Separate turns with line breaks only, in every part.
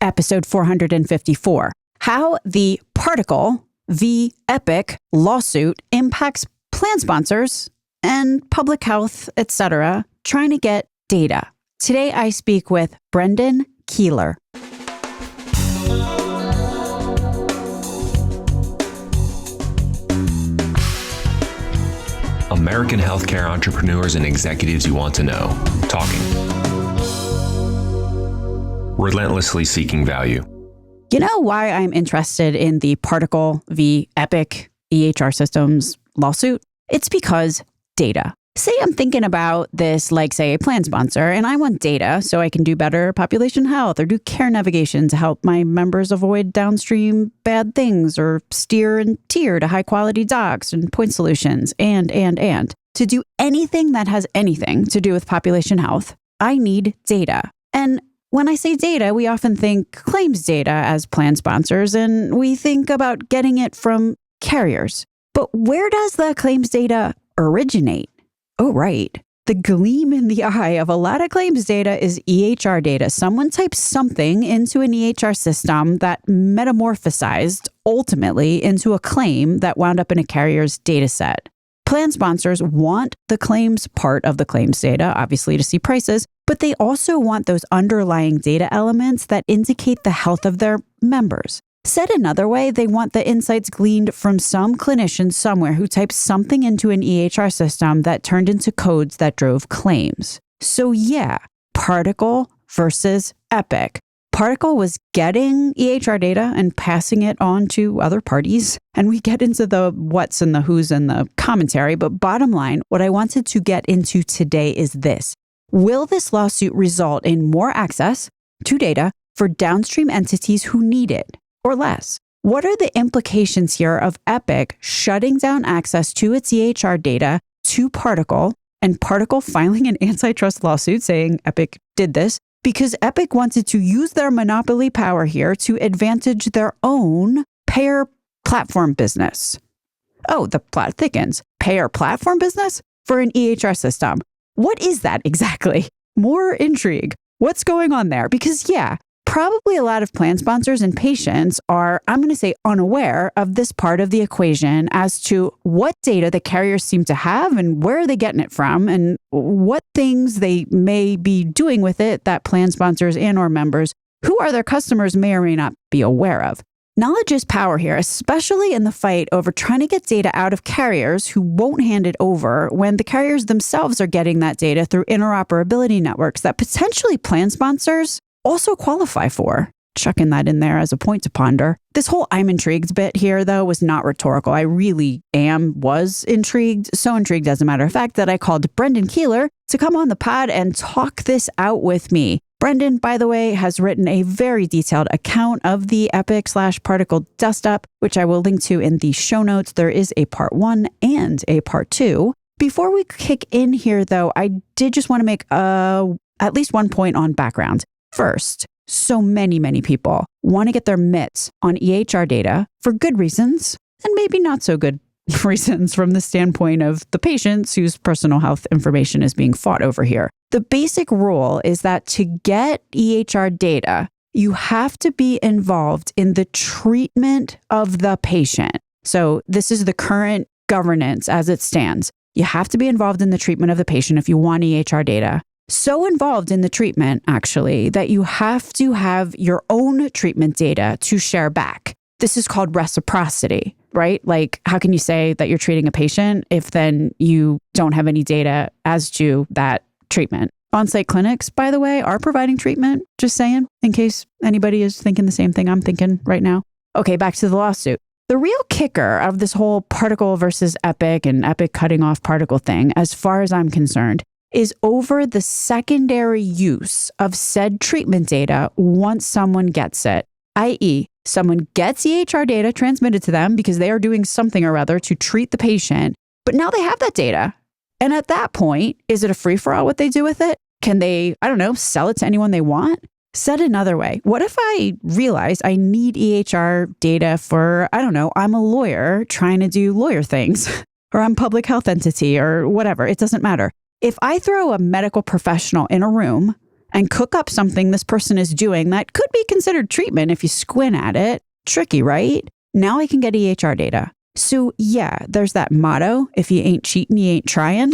episode 454, how the Particle v. Epic lawsuit impacts plan sponsors and public health, etc., trying to get data. Today, I speak with Brendan Keeler.
American healthcare entrepreneurs and executives you want to know. Talking. Relentlessly seeking value.
You know why I'm interested in the Particle v. Epic EHR Systems lawsuit? It's because data. Say I'm thinking about this like, say, a plan sponsor, and I want data so I can do better population health or do care navigation to help my members avoid downstream bad things or steer and tier to high-quality docs and point solutions and. To do anything that has anything to do with population health, I need data. And when I say data, we often think claims data as plan sponsors, and we think about getting it from carriers. But where does the claims data originate? Oh, right. The gleam in the eye of a lot of claims data is EHR data. Someone types something into an EHR system that metamorphosized ultimately into a claim that wound up in a carrier's data set. Plan sponsors want the claims part of the claims data, obviously to see prices, but they also want those underlying data elements that indicate the health of their members. Said another way, they want the insights gleaned from some clinician somewhere who typed something into an EHR system that turned into codes that drove claims. So yeah, Particle versus Epic. Particle was getting EHR data and passing it on to other parties. And we get into the what's and the who's and the commentary. But bottom line, what I wanted to get into today is this. Will this lawsuit result in more access to data for downstream entities who need it? Or less? What are the implications here of Epic shutting down access to its EHR data to Particle and Particle filing an antitrust lawsuit saying Epic did this because Epic wanted to use their monopoly power here to advantage their own payer platform business? Oh, the plot thickens. Payer platform business for an EHR system. What is that exactly? More intrigue. What's going on there? Because yeah, probably a lot of plan sponsors and patients are, I'm going to say, unaware of this part of the equation as to what data the carriers seem to have and where are they getting it from and what things they may be doing with it that plan sponsors and or members who are their customers may or may not be aware of. Knowledge is power here, especially in the fight over trying to get data out of carriers who won't hand it over when the carriers themselves are getting that data through interoperability networks that potentially plan sponsors also qualify for. Chucking that in there as a point to ponder. This whole I'm intrigued bit here, though, was not rhetorical. I really was intrigued. So intrigued, as a matter of fact, that I called Brendan Keeler to come on the pod and talk this out with me. Brendan, by the way, has written a very detailed account of the Epic/Particle dust-up, which I will link to in the show notes. There is a part 1 and a part 2. Before we kick in here, though, I did just want to make at least one point on background. First, so many people want to get their mitts on EHR data for good reasons and maybe not so good reasons from the standpoint of the patients whose personal health information is being fought over here. The basic rule is that to get EHR data, you have to be involved in the treatment of the patient. So this is the current governance as it stands. You have to be involved in the treatment of the patient if you want EHR data. So involved in the treatment, actually, that you have to have your own treatment data to share back. This is called reciprocity, right? Like, how can you say that you're treating a patient if then you don't have any data as to that treatment? On-site clinics, by the way, are providing treatment, just saying, in case anybody is thinking the same thing I'm thinking right now. Okay, back to the lawsuit. The real kicker of this whole Particle versus Epic and Epic cutting off Particle thing, as far as I'm concerned, is over the secondary use of said treatment data once someone gets it, i.e., someone gets EHR data transmitted to them because they are doing something or other to treat the patient, but now they have that data. And at that point, is it a free-for-all what they do with it? Can they, sell it to anyone they want? Said another way, what if I realize I need EHR data for, I'm a lawyer trying to do lawyer things, or I'm a public health entity or whatever, it doesn't matter. If I throw a medical professional in a room and cook up something this person is doing that could be considered treatment if you squint at it. Tricky, right? Now I can get EHR data. So yeah, there's that motto, if you ain't cheating, you ain't trying,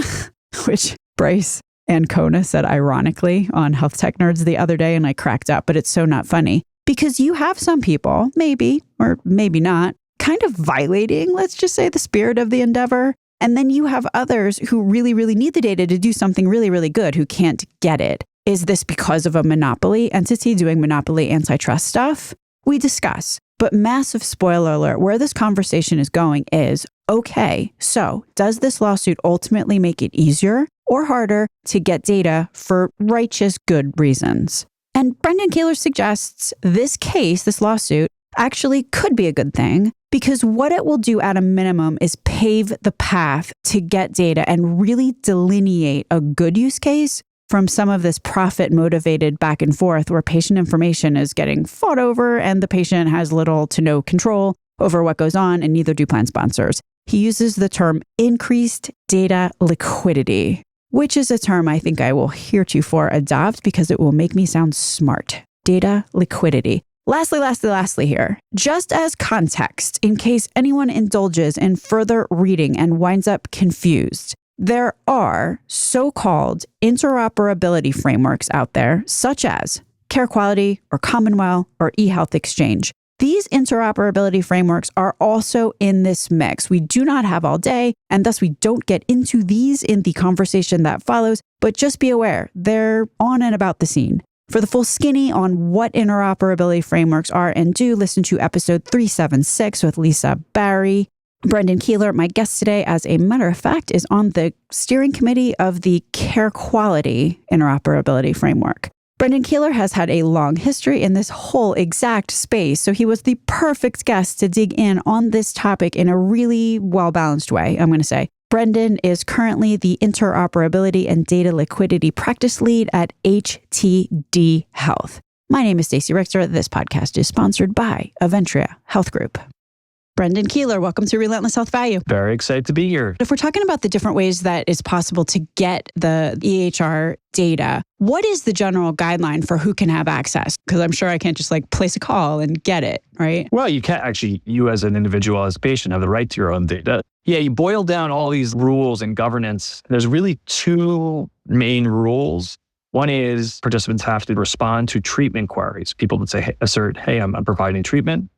which Bryce Ancona said ironically on Health Tech Nerds the other day, and I cracked up, but it's so not funny. Because you have some people, maybe, or maybe not, kind of violating, let's just say, the spirit of the endeavor. And then you have others who really, really need the data to do something really, really good who can't get it. Is this because of a monopoly entity doing monopoly antitrust stuff? We discuss. But massive spoiler alert, where this conversation is going is, okay, so does this lawsuit ultimately make it easier or harder to get data for righteous good reasons? And Brendan Keeler suggests this case, this lawsuit, actually could be a good thing because what it will do at a minimum is pave the path to get data and really delineate a good use case from some of this profit-motivated back and forth where patient information is getting fought over and the patient has little to no control over what goes on, and neither do plan sponsors. He uses the term increased data liquidity, which is a term I think I will heretofore adopt because it will make me sound smart. Data liquidity. Lastly here, just as context, in case anyone indulges in further reading and winds up confused, there are so-called interoperability frameworks out there, such as Care Quality or Commonwealth or eHealth Exchange. These interoperability frameworks are also in this mix. We do not have all day, and thus we don't get into these in the conversation that follows, but just be aware, they're on and about the scene. For the full skinny on what interoperability frameworks are and do, listen to episode 376 with Lisa Barry. Brendan Keeler, my guest today, as a matter of fact, is on the steering committee of the Care Quality Interoperability Framework. Brendan Keeler has had a long history in this whole exact space, so he was the perfect guest to dig in on this topic in a really well-balanced way, I'm going to say. Brendan is currently the Interoperability and Data Liquidity Practice Lead at HTD Health. My name is Stacey Richter. This podcast is sponsored by Aventria Health Group. Brendan Keeler, welcome to Relentless Health Value.
Very excited to be here.
If we're talking about the different ways that it's possible to get the EHR data, what is the general guideline for who can have access? Because I'm sure I can't just place a call and get it, right?
Well, you can't actually, you as an individual, as a patient, have the right to your own data. Yeah, you boil down all these rules and governance. There's really two main rules. One is participants have to respond to treatment queries. People that assert, hey, I'm providing treatment.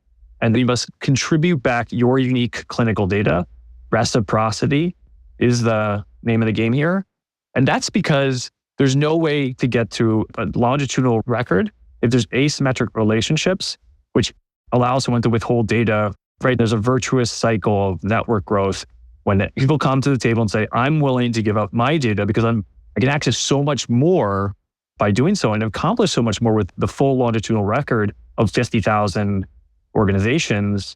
And then you must contribute back your unique clinical data. Reciprocity is the name of the game here. And that's because there's no way to get to a longitudinal record if there's asymmetric relationships, which allow someone to withhold data, right? There's a virtuous cycle of network growth when people come to the table and say, I'm willing to give up my data because I can access so much more by doing so and accomplish so much more with the full longitudinal record of 50,000 organizations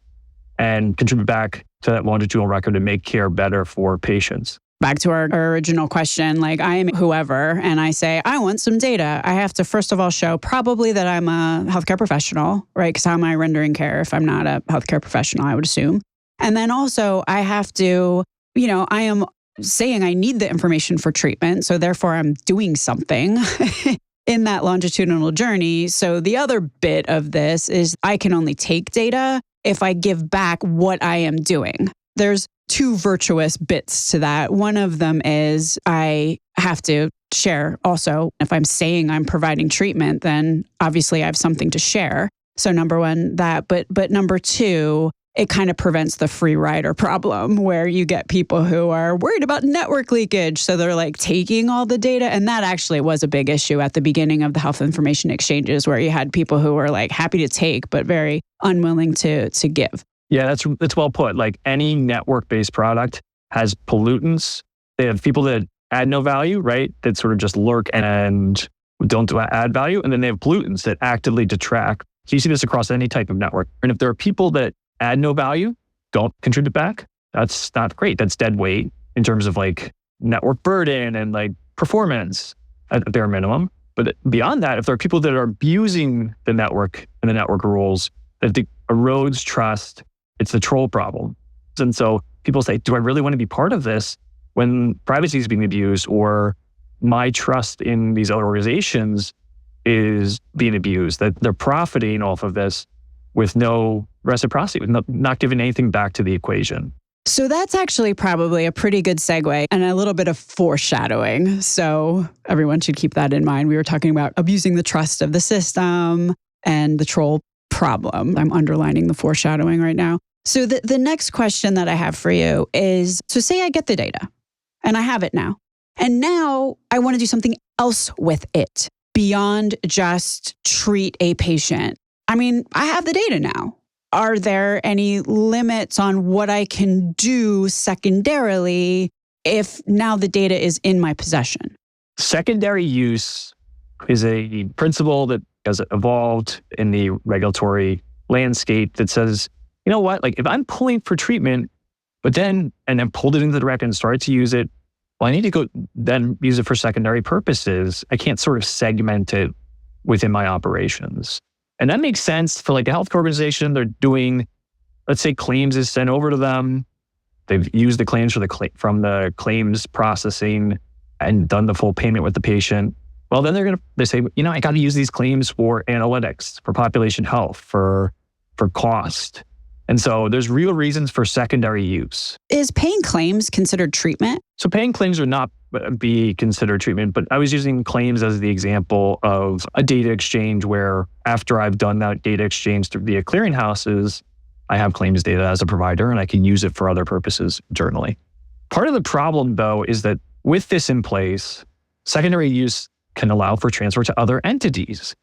and contribute back to that longitudinal record to make care better for patients.
Back to our original question, I'm whoever, and I say, I want some data. I have to, first of all, show probably that I'm a healthcare professional, right? Because how am I rendering care if I'm not a healthcare professional, I would assume. And then also I have to, I am saying I need the information for treatment. So therefore I'm doing something in that longitudinal journey. So the other bit of this is I can only take data if I give back what I am doing. There's two virtuous bits to that. One of them is I have to share also. If I'm saying I'm providing treatment, then obviously I have something to share. So number one, that. But number two, it kind of prevents the free rider problem where you get people who are worried about network leakage. So they're taking all the data. And that actually was a big issue at the beginning of the health information exchanges where you had people who were happy to take, but very unwilling to give.
Yeah, that's well put. Any network-based product has pollutants. They have people that add no value, right? That sort of just lurk and don't add value. And then they have pollutants that actively detract. So you see this across any type of network. And if there are people that add no value, don't contribute back, that's not great. That's dead weight in terms of network burden and performance at the bare minimum. But beyond that, if there are people that are abusing the network and the network rules, that erodes trust, it's the troll problem. And so people say, do I really want to be part of this when privacy is being abused or my trust in these other organizations is being abused, that they're profiting off of this with no reciprocity, with not giving anything back to the equation.
So that's actually probably a pretty good segue and a little bit of foreshadowing. So everyone should keep that in mind. We were talking about abusing the trust of the system and the troll problem. I'm underlining the foreshadowing right now. So the next question that I have for you is, so say I get the data and I have it now, and now I want to do something else with it beyond just treat a patient. I mean, I have the data now. Are there any limits on what I can do secondarily if now the data is in my possession?
Secondary use is a principle that has evolved in the regulatory landscape that says, you know what, like if I'm pulling for treatment, but then pulled it into the record and started to use it, well, I need to go then use it for secondary purposes. I can't sort of segment it within my operations. And that makes sense for like a healthcare organization. They're doing, let's say claims is sent over to them. They've used the claims from the claims processing and done the full payment with the patient. Well, then they say, you know, I got to use these claims for analytics, for population health, for cost. And so there's real reasons for secondary use.
Is paying claims considered treatment?
So paying claims would not be considered treatment, but I was using claims as the example of a data exchange where after I've done that data exchange through via clearinghouses, I have claims data as a provider and I can use it for other purposes internally. Part of the problem though is that with this in place, secondary use can allow for transfer to other entities.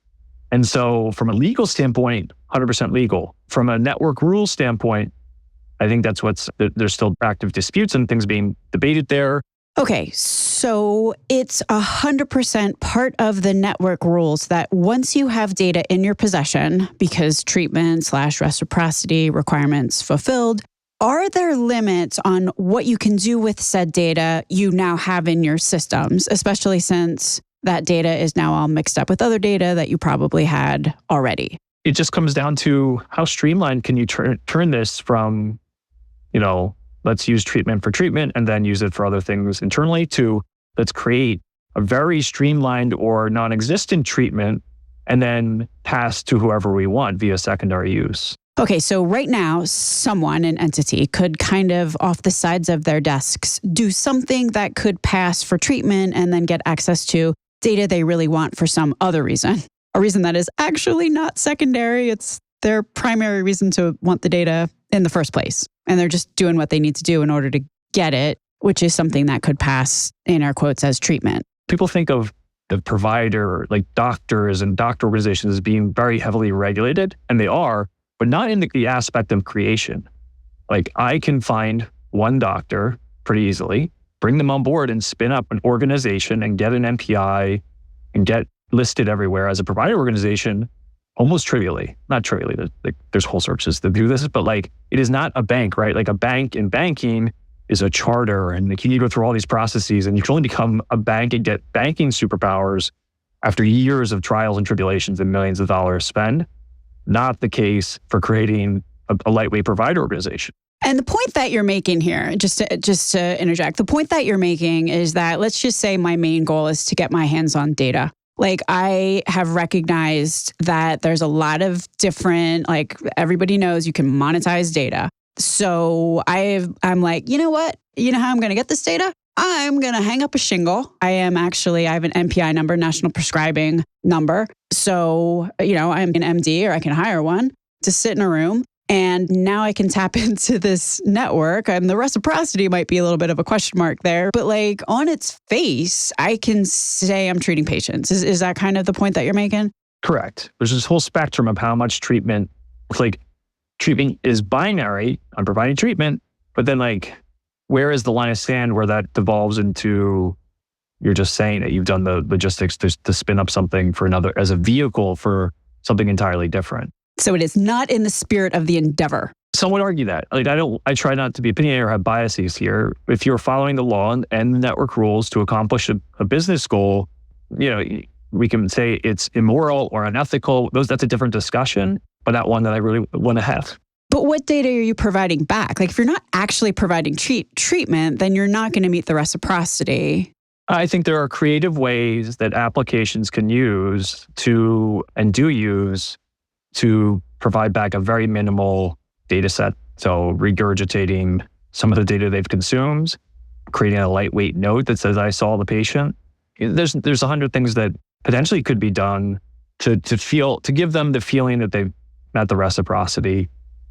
And so from a legal standpoint, 100% legal. From a network rules standpoint, I think there's still active disputes and things being debated there.
Okay, so it's 100% part of the network rules that once you have data in your possession, because treatment/reciprocity requirements fulfilled, are there limits on what you can do with said data you now have in your systems, especially since that data is now all mixed up with other data that you probably had already?
It just comes down to how streamlined can you turn this from, you know, let's use treatment for treatment and then use it for other things internally to let's create a very streamlined or non-existent treatment and then pass to whoever we want via secondary use.
Okay, so right now, someone, an entity, could kind of off the sides of their desks do something that could pass for treatment and then get access to data they really want for some other reason. A reason that is actually not secondary. It's their primary reason to want the data in the first place. And they're just doing what they need to do in order to get it, which is something that could pass in air quotes as treatment.
People think of the provider, like doctors and doctor organizations, as being very heavily regulated, and they are, but not in the aspect of creation. Like I can find one doctor pretty easily, bring them on board and spin up an organization and get an MPI and get listed everywhere as a provider organization almost trivially. Not trivially, there's whole searches that do this, but like it is not a bank, right? Like a bank in banking is a charter and you need to go through all these processes and you can only become a bank and get banking superpowers after years of trials and tribulations and millions of dollars spent. Not the case for creating a lightweight provider organization.
And the point that you're making here, just to interject, the point that you're making is that let's just say my main goal is to get my hands on data. Like I have recognized that there's a lot of different, like everybody knows you can monetize data. So I'm like, you know what? You know how I'm going to get this data? I'm going to hang up a shingle. I have an NPI number, National Prescribing Number. So, you know, I'm an MD or I can hire one to sit in a room. And now I can tap into this network. And the reciprocity might be a little bit of a question mark there. But like on its face, I can say I'm treating patients. Is that kind of the point that you're making?
Correct. There's this whole spectrum of how much treatment, like treatment is binary. I'm providing treatment, but then like, where is the line of sand where that devolves into you're just saying that you've done the logistics to spin up something for another as a vehicle for something entirely different.
So it is not in the spirit of the endeavor.
Some would argue that. Like I try not to be opinionated or have biases here. If you're following the law and the network rules to accomplish a business goal, you know, we can say it's immoral or unethical. That's a different discussion, but not one that I really want to have.
But what data are you providing back? Like if you're not actually providing treatment, then you're not going to meet the reciprocity.
I think there are creative ways that applications can use to, and do use, to provide back a very minimal data set. So regurgitating some of the data they've consumed, creating a lightweight note that says, I saw the patient. There's 100 things that potentially could be done to give them the feeling that they've met the reciprocity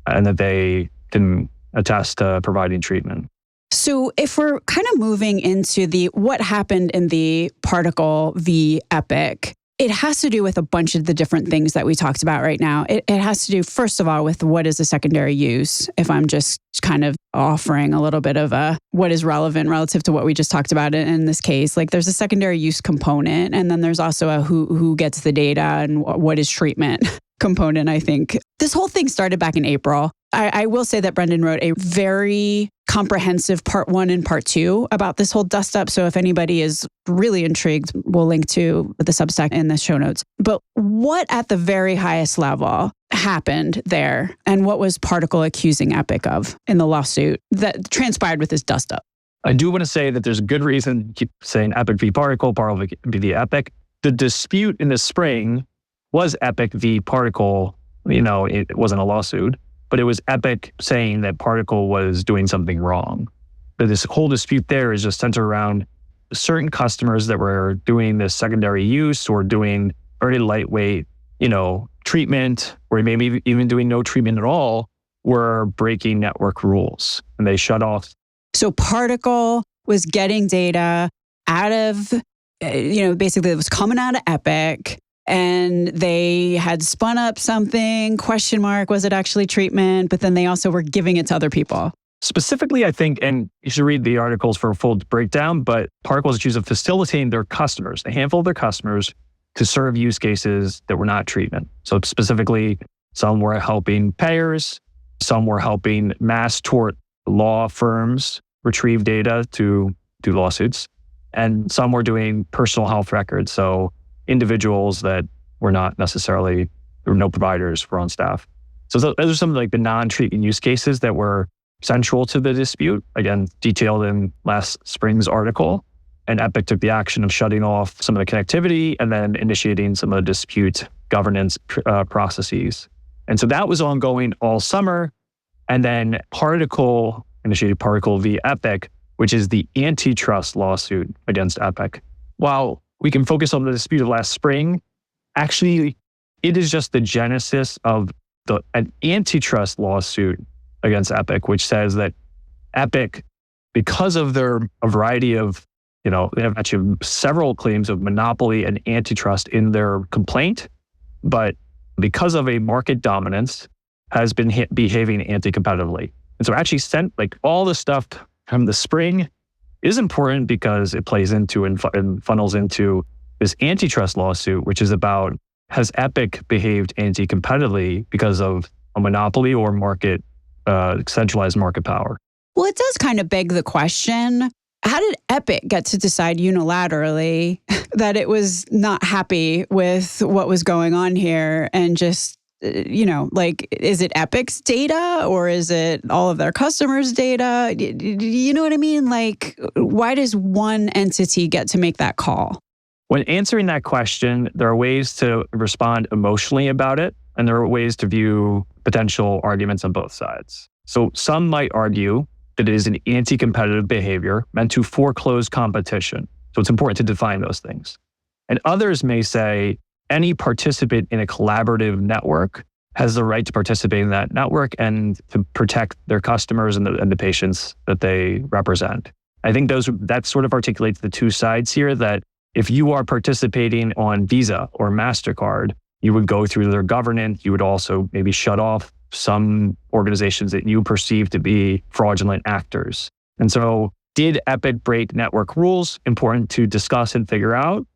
and that they can attest to providing treatment.
So if we're kind of moving into what happened in the Particle v. Epic, it has to do with a bunch of the different things that we talked about right now. It has to do, first of all, with what is a secondary use, if I'm just kind of offering a little bit of what is relevant relative to what we just talked about in this case. Like there's a secondary use component, and then there's also a who gets the data and what is treatment component, I think. This whole thing started back in April. I will say that Brendan wrote a very comprehensive part 1 and part 2 about this whole dust up. So if anybody is really intrigued, we'll link to the Substack in the show notes. But what at the very highest level happened there, and what was Particle accusing Epic of in the lawsuit that transpired with this dust up?
I do want to say that there's a good reason to keep saying Epic v. Particle, Particle v. Epic. The dispute in the spring was Epic v. Particle. It wasn't a lawsuit, but it was Epic saying that Particle was doing something wrong. But this whole dispute there is just centered around certain customers that were doing this secondary use or doing very lightweight, treatment, or maybe even doing no treatment at all, were breaking network rules, and they shut off.
So Particle was getting data out of, basically it was coming out of Epic, and they had spun up something, ? Was it actually treatment? But then they also were giving it to other people.
Specifically, I think, and you should read the articles for a full breakdown, but Particle was accused of facilitating their customers, a handful of their customers, to serve use cases that were not treatment. So specifically, some were helping payers, some were helping mass tort law firms retrieve data to do lawsuits, and some were doing personal health records. So individuals that were not necessarily, there were no providers were on staff. So those are some of the non-treatment use cases that were central to the dispute, again, detailed in last spring's article. And Epic took the action of shutting off some of the connectivity and then initiating some of the dispute governance processes. And so that was ongoing all summer. And then Particle initiated Particle v. Epic, which is the antitrust lawsuit against Epic. While we can focus on the dispute of last spring, actually, it is just the genesis of an antitrust lawsuit against Epic, which says that Epic, because of a variety of, they have actually several claims of monopoly and antitrust in their complaint, but because of a market dominance, has been behaving anti-competitively. And so actually sent all the stuff from the spring is important because it plays into and funnels into this antitrust lawsuit, which is about, has Epic behaved anti-competitively because of a monopoly or market, centralized market power?
Well, it does kind of beg the question, how did Epic get to decide unilaterally that it was not happy with what was going on here and just, is it Epic's data or is it all of their customers' data? You know what I mean? Why does one entity get to make that call?
When answering that question, there are ways to respond emotionally about it, and there are ways to view potential arguments on both sides. So some might argue that it is an anti-competitive behavior meant to foreclose competition. So it's important to define those things. And others may say any participant in a collaborative network has the right to participate in that network and to protect their customers and the patients that they represent. I think that sort of articulates the two sides here, that if you are participating on Visa or MasterCard, you would go through their governance. You would also maybe shut off some organizations that you perceive to be fraudulent actors. And so did Epic break network rules? Important to discuss and figure out.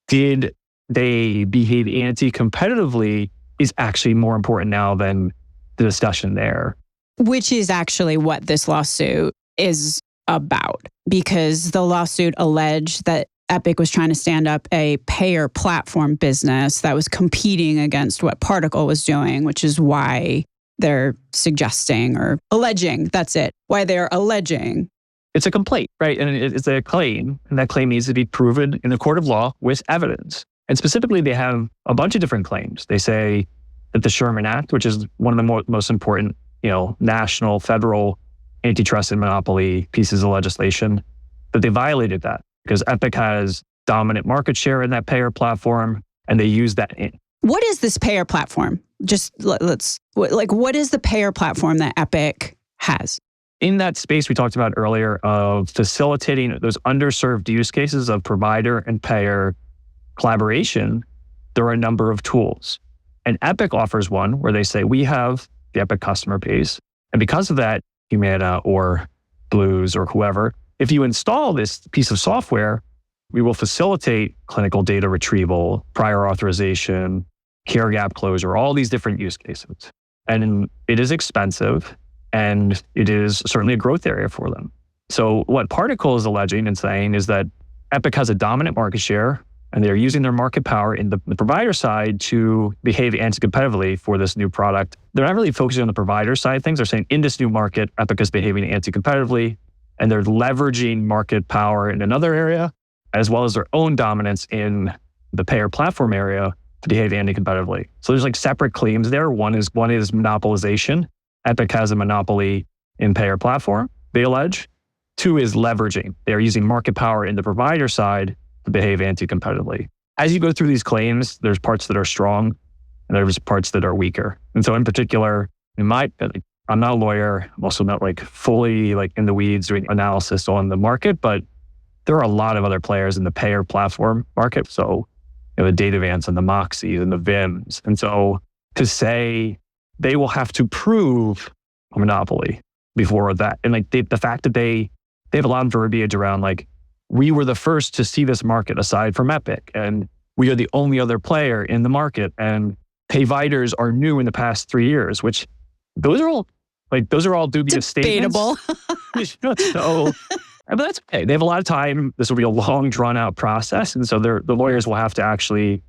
Did they behave anti-competitively is actually more important now than the discussion there.
Which is actually what this lawsuit is about, because the lawsuit alleged that Epic was trying to stand up a payer platform business that was competing against what Particle was doing, which is why they're suggesting or alleging, that's it, why they're alleging.
it's a complaint, right? And it's a claim, and that claim needs to be proven in a court of law with evidence. And specifically, they have a bunch of different claims. They say that the Sherman Act, which is one of the most important, national, federal antitrust and monopoly pieces of legislation, that they violated that because Epic has dominant market share in that payer platform, and they use that in.
What is this payer platform? Just what is the payer platform that Epic has?
In that space we talked about earlier of facilitating those underserved use cases of provider and payer collaboration, there are a number of tools. And Epic offers one where they say, we have the Epic customer base. And because of that, Humana or Blues or whoever, if you install this piece of software, we will facilitate clinical data retrieval, prior authorization, care gap closure, all these different use cases. And it is expensive, and it is certainly a growth area for them. So what Particle is alleging and saying is that Epic has a dominant market share, and they're using their market power in the provider side to behave anti-competitively for this new product. They're not really focusing on the provider side of things. They're saying in this new market, Epic is behaving anti-competitively, and they're leveraging market power in another area, as well as their own dominance in the payer platform area to behave anti-competitively. So there's like separate claims there. One is monopolization. Epic has a monopoly in payer platform, they allege. Two is leveraging. They're using market power in the provider side to behave anti-competitively. As you go through these claims, there's parts that are strong and there's parts that are weaker. And so in particular, I'm not a lawyer. I'm also not fully in the weeds doing analysis on the market, but there are a lot of other players in the payer platform market. So the Datavance and the Moxies and the Vims. And so to say they will have to prove a monopoly before that. And the fact that they have a lot of verbiage around we were the first to see this market aside from Epic, and we are the only other player in the market, and payviders are new in the past 3 years, which those are all dubious
Debatable.
statements. So, but that's okay. They have a lot of time. This will be a long, drawn-out process, and so the lawyers will have to actually,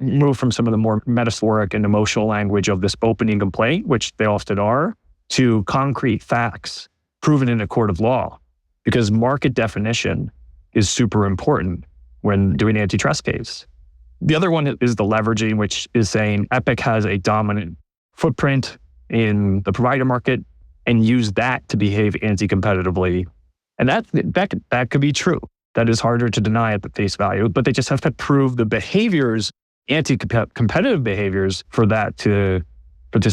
move from some of the more metaphoric and emotional language of this opening complaint, which they often are, to concrete facts proven in a court of law. Because market definition is super important when doing an antitrust case. The other one is the leveraging, which is saying Epic has a dominant footprint in the provider market and use that to behave anti-competitively. And that could be true. That is harder to deny at the face value, but they just have to prove the behaviors, anti-competitive behaviors, for that to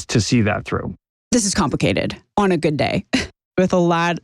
see that through.
This is complicated on a good day. With a lot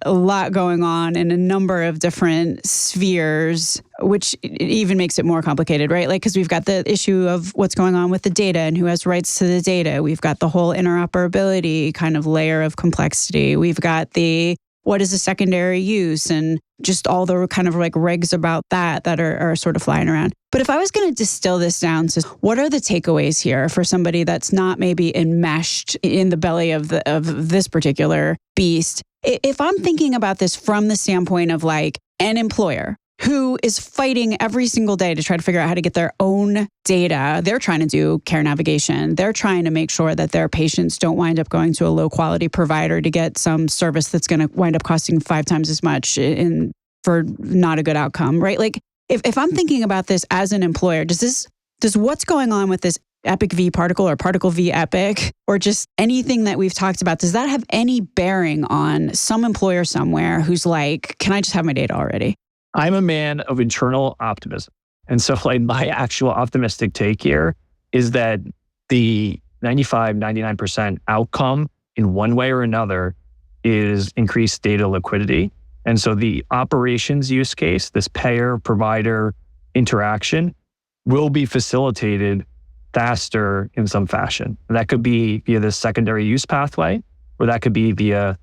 going on in a number of different spheres, which even makes it more complicated, right? Because we've got the issue of what's going on with the data and who has rights to the data. We've got the whole interoperability kind of layer of complexity. We've got the what is a secondary use and just all the kind of regs about that are sort of flying around. But if I was going to distill this down to what are the takeaways here for somebody that's not maybe enmeshed in the belly of this particular beast, if I'm thinking about this from the standpoint of an employer who is fighting every single day to try to figure out how to get their own data, they're trying to do care navigation. They're trying to make sure that their patients don't wind up going to a low quality provider to get some service that's going to wind up costing 5 times as much for not a good outcome, right? If I'm thinking about this as an employer, does what's going on with this Epic v. Particle or Particle v. Epic, or just anything that we've talked about, does that have any bearing on some employer somewhere who's can I just have my data already?
I'm a man of internal optimism. And so my actual optimistic take here is that the 95, 99% outcome in one way or another is increased data liquidity. And so the operations use case, this payer-provider interaction, will be facilitated faster in some fashion. And that could be via the secondary use pathway, or that could be via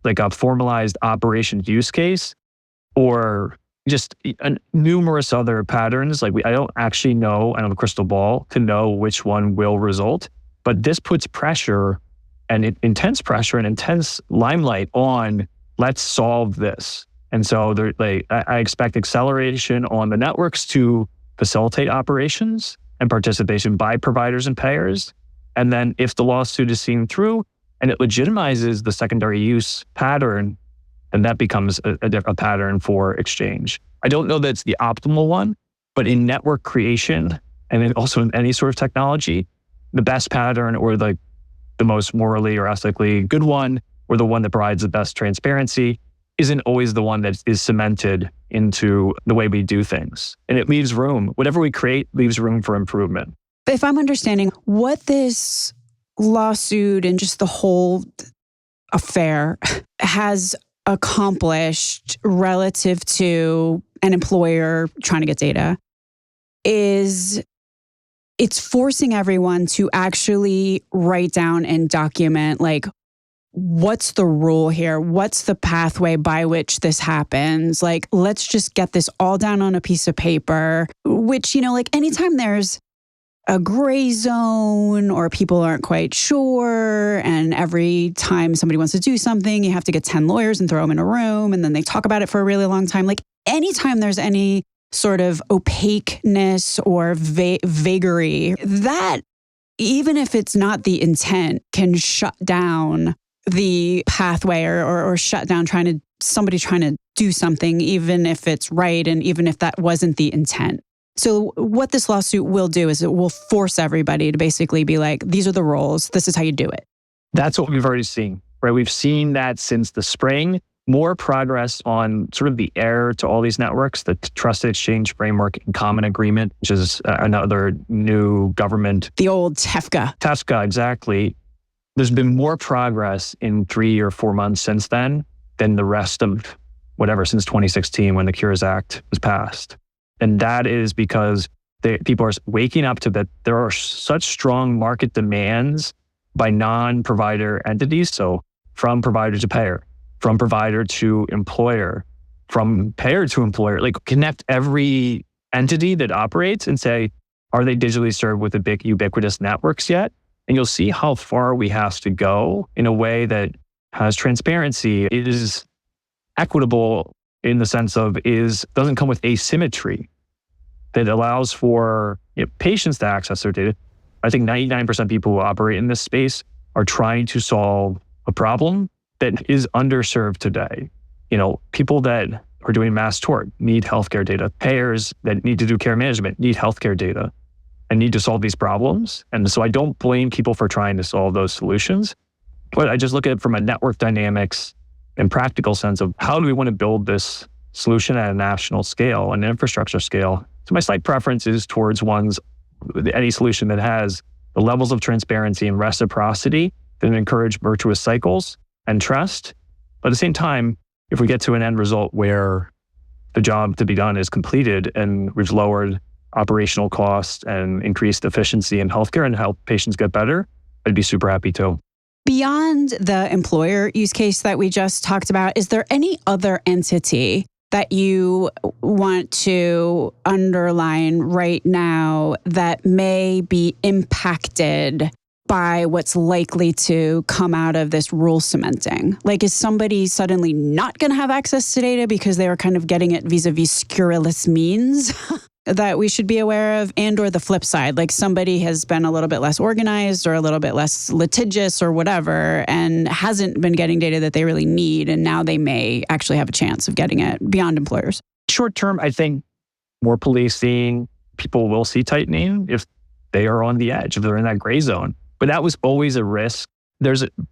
a formalized operations use case, or just numerous other patterns. I don't actually know, I don't have a crystal ball to know which one will result, but this puts pressure and intense pressure and intense limelight on let's solve this. And so I expect acceleration on the networks to facilitate operations and participation by providers and payers. And then if the lawsuit is seen through and it legitimizes the secondary use pattern, then that becomes a pattern for exchange. I don't know that it's the optimal one, but in network creation and then also in any sort of technology, the best pattern or the most morally or ethically good one or the one that provides the best transparency isn't always the one that is cemented into the way we do things. And it leaves room. Whatever we create leaves room for improvement.
But if I'm understanding what this lawsuit and just the whole affair has accomplished relative to an employer trying to get data is it's forcing everyone to actually write down and document, like, what's the rule here? What's the pathway by which this happens? Like, let's just get this all down on a piece of paper, which, like anytime there's a gray zone or people aren't quite sure, and every time somebody wants to do something, you have to get 10 lawyers and throw them in a room, and then they talk about it for a really long time. Like, anytime there's any sort of opaqueness or vagary, that, even if it's not the intent, can shut down the pathway or shut down somebody trying to do something, even if it's right and even if that wasn't the intent. So what this lawsuit will do is it will force everybody to basically be like, these are the rules. This is how you do it.
That's what we've already seen, right? We've seen that since the spring. More progress on sort of the heir to all these networks, the Trusted Exchange Framework and Common Agreement, which is another new government.
The old TEFCA.
TEFCA, exactly. There's been more progress in 3 or 4 months since then than the rest of since 2016 when the Cures Act was passed. And that is because people are waking up to that there are such strong market demands by non-provider entities. So from provider to payer, from provider to employer, from payer to employer, like connect every entity that operates and say, are they digitally served with the big ubiquitous networks yet? And you'll see how far we have to go in a way that has transparency, is equitable in the sense of doesn't come with asymmetry, that allows for patients to access their data. I think 99% of people who operate in this space are trying to solve a problem that is underserved today. People that are doing mass tort need healthcare data. Payers that need to do care management need healthcare data and need to solve these problems. And so I don't blame people for trying to solve those solutions, but I just look at it from a network dynamics and practical sense of how do we want to build this solution at a national scale, an infrastructure scale. So my slight preference is towards any solution that has the levels of transparency and reciprocity that encourage virtuous cycles and trust. But at the same time, if we get to an end result where the job to be done is completed and we've lowered operational costs and increased efficiency in healthcare and help patients get better, I'd be super happy too.
Beyond the employer use case that we just talked about, is there any other entity that you want to underline right now that may be impacted by what's likely to come out of this rule cementing? Like, is somebody suddenly not going to have access to data because they were kind of getting it vis-a-vis scurrilous means that we should be aware of? And or the flip side, like somebody has been a little bit less organized or a little bit less litigious or whatever and hasn't been getting data that they really need, and now they may actually have a chance of getting it beyond employers.
Short term, I think more policing, people will see tightening if they are on the edge, if they're in that gray zone. But that was always a risk.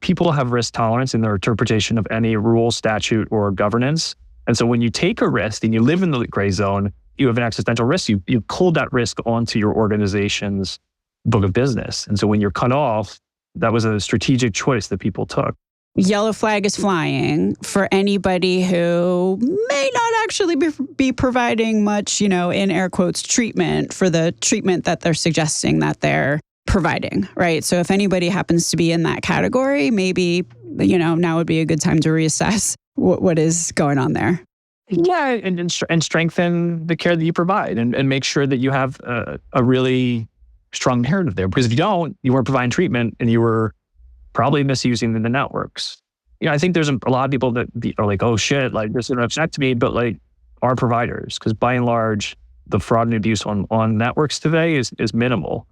People have risk tolerance in their interpretation of any rule, statute, or governance. And so when you take a risk and you live in the gray zone, you have an existential risk. You pulled that risk onto your organization's book of business. And so when you're cut off, that was a strategic choice that people took.
Yellow flag is flying for anybody who may not actually be providing much, in air quotes, treatment for the treatment that they're suggesting that they're providing, right? So if anybody happens to be in that category, maybe, now would be a good time to reassess what is going on there.
Yeah, and strengthen the care that you provide and make sure that you have a really strong narrative there. Because if you don't, you weren't providing treatment and you were probably misusing the networks. I think there's a lot of people that are like, oh shit, like this is upset to me, but like our providers, because by and large, the fraud and abuse on networks today is minimal.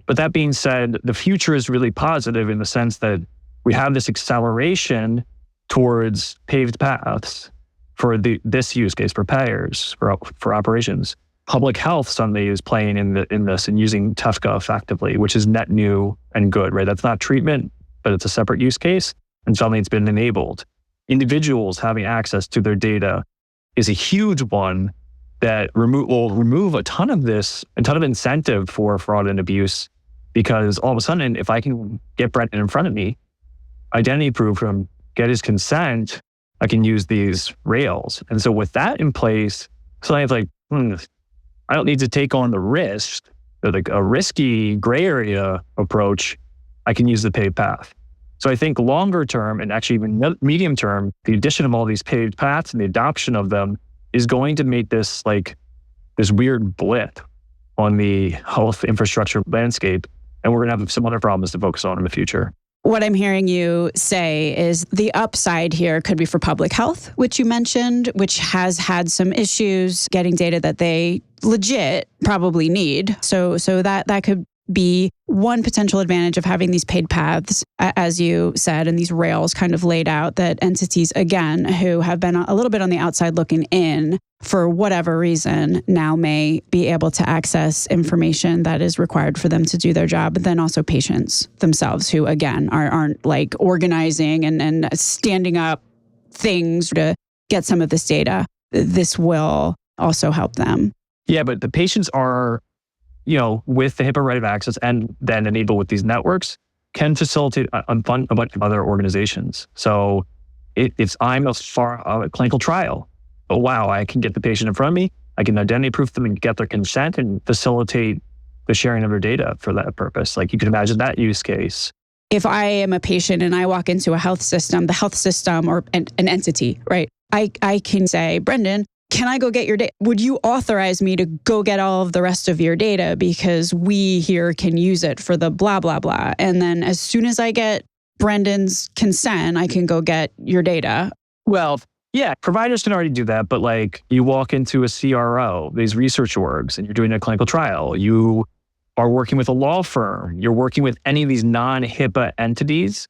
But that being said, the future is really positive in the sense that we have this acceleration towards paved paths for this use case for payers, for operations. Public health suddenly is playing in this and using TEFCA effectively, which is net new and good, right? That's not treatment, but it's a separate use case, and suddenly it's been enabled. Individuals having access to their data is a huge one that will remove a ton of incentive for fraud and abuse, because all of a sudden, if I can get Brendan in front of me, identity proof him, get his consent, I can use these rails. And so with that in place, so I have I don't need to take on the risk, like a risky gray area approach. I can use the paved path. So I think longer term, and actually even medium term, the addition of all these paved paths and the adoption of them is going to make this this weird blip on the health infrastructure landscape. And we're going to have some other problems to focus on in the future.
What I'm hearing you say is the upside here could be for public health, which you mentioned, which has had some issues getting data that they legit probably need. So that could be one potential advantage of having these paid paths, as you said, and these rails kind of laid out, that entities, again, who have been a little bit on the outside looking in for whatever reason, now may be able to access information that is required for them to do their job. But then also patients themselves, who, again, aren't like organizing and standing up things to get some of this data. This will also help them.
Yeah, but the patients are, with the HIPAA right of access and then enabled with these networks, can facilitate a bunch of other organizations. So if I'm a clinical trial, oh wow, I can get the patient in front of me, I can identity proof them and get their consent and facilitate the sharing of their data for that purpose. Like, you can imagine that use case.
If I am a patient and I walk into a health system, the health system or an entity, right? I can say, Brendan, can I go get your data? Would you authorize me to go get all of the rest of your data, because we here can use it for the blah, blah, blah. And then as soon as I get Brendan's consent, I can go get your data.
Well, yeah, providers can already do that. But you walk into a CRO, these research orgs, and you're doing a clinical trial. You are working with a law firm. You're working with any of these non-HIPAA entities.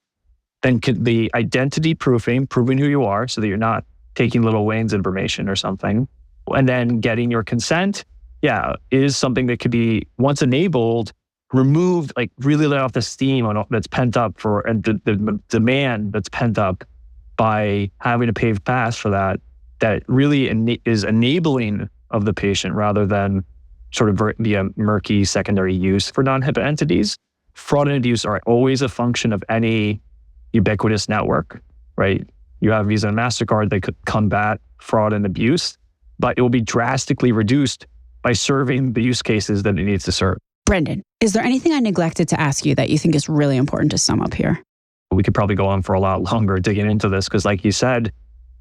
Then could the identity proving who you are so that you're not taking Little Wayne's information or something, and then getting your consent, is something that could be, once enabled, removed, really let off the steam that's pent up and the demand that's pent up by having a paved path for that really is enabling of the patient rather than sort of the murky secondary use for non-HIPAA entities. Fraud and abuse are always a function of any ubiquitous network, right? You have Visa and MasterCard that could combat fraud and abuse, but it will be drastically reduced by serving the use cases that it needs to serve.
Brendan, is there anything I neglected to ask you that you think is really important to sum up here?
We could probably go on for a lot longer digging into this, because like you said,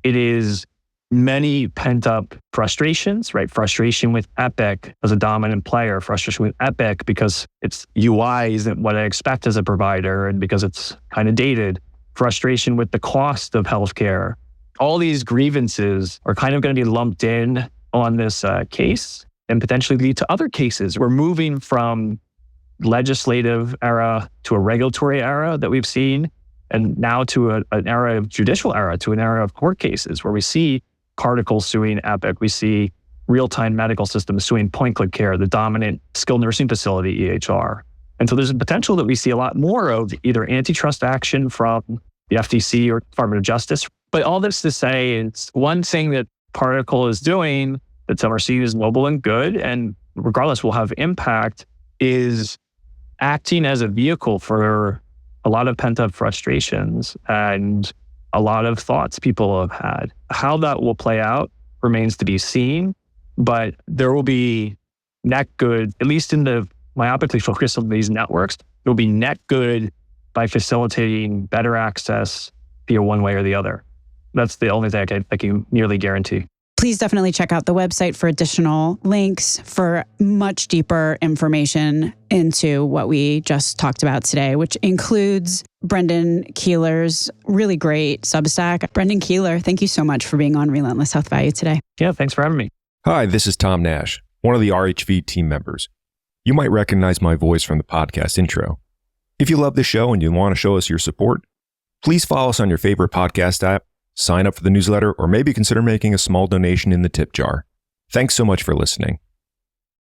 it is many pent up frustrations, right? Frustration with Epic as a dominant player, frustration with Epic because its UI isn't what I expect as a provider and because it's kind of dated. Frustration with the cost of healthcare. All these grievances are kind of going to be lumped in on this case and potentially lead to other cases. We're moving from legislative era to a regulatory era that we've seen, and now to an era of judicial era, to an era of court cases where we see Particle suing Epic. We see real-time medical systems suing point-click care, the dominant skilled nursing facility, EHR. And so there's a potential that we see a lot more of either antitrust action from the FTC or Department of Justice. But all this to say, it's one thing that Particle is doing that some are seeing as noble and good, and regardless will have impact, is acting as a vehicle for a lot of pent-up frustrations and a lot of thoughts people have had. How that will play out remains to be seen, but there will be net good, at least in the myopically focused on these networks, it will be net good by facilitating better access via one way or the other. That's the only thing I can nearly guarantee.
Please definitely check out the website for additional links for much deeper information into what we just talked about today, which includes Brendan Keeler's really great Substack. Brendan Keeler, thank you so much for being on Relentless Health Value today.
Yeah, thanks for having me.
Hi, this is Tom Nash, one of the RHV team members. You might recognize my voice from the podcast intro. If you love the show and you want to show us your support, Please follow us on your favorite podcast app, sign up for the newsletter, or maybe consider making a small donation in the tip jar. Thanks so much for listening.